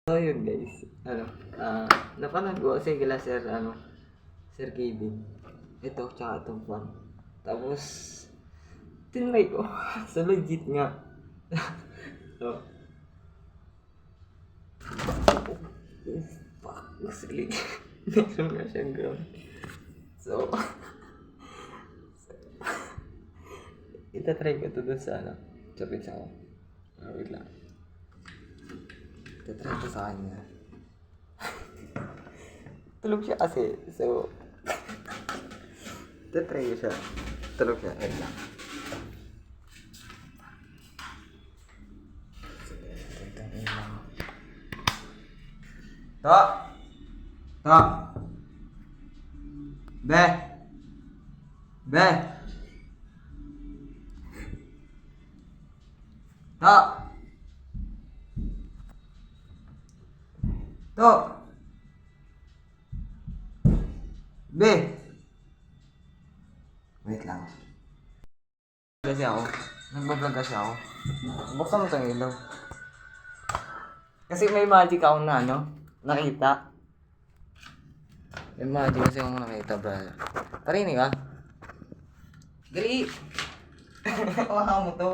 So yun guys, napanood ko kasi kila Sir Kevin. Ito, tsaka itong fan. Tapos, tinry ko. So legit nga. So, fuck, gusto meron nga siyang ground. So, itatry ko ito dun sa sa pizza ko. Wait lang. Itatry ko sa kanya. Tulog siya kasi. So, itatry ko siya. Tulog siya. Wait lang. To! To! Be! Be! To! To! Be! Wait lang. Kasi ako. Nagbablog kasi ako. Buksan mo itong ilaw. Kasi may magic ako na nakita. May magic kasi ako nakita, brother. Parinig ka? Dali! Hawakan mo to.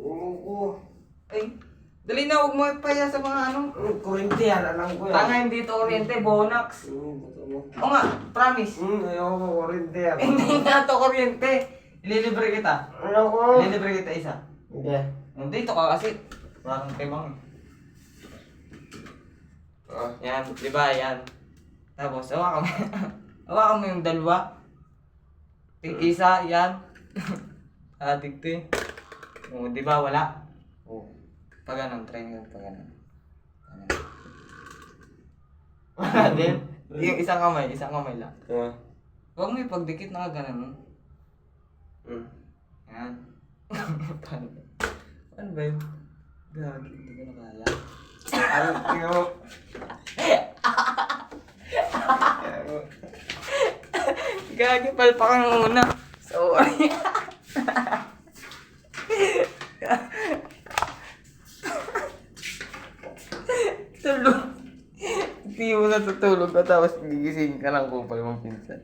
Oo. Ay, dali na, huwag mo ipaya sa mga Kurente yan, alam ko yan. Tanga, hindi to oriente, bonax. Oo nga, promise. Ayaw ko kurente yan. Hindi na to kuryente. Ililibre kita. Ayaw ko. Ililibre kita isa. Hindi. Dito ka kasi. Wala kang tibang eh. Oh, yan, di ba? Yan. Tapos, hawakan mo. Hawakan mo yung dalawa. Isa, yan. Adik to eh. Oh, di ba? Wala. Oh. Pag ganun, try nyo pag ganun. Wala din. Yung isang kamay lang. Huwag mo ipagdikit na ganun. Yan. Ano ba yun? Gagi, hindi ko na kaya. Alam ko. Gagi, palpakan muna. Sorry. Tulog. Hindi mo natutulog ka tapos gigising ka ng kupal mong pinsan.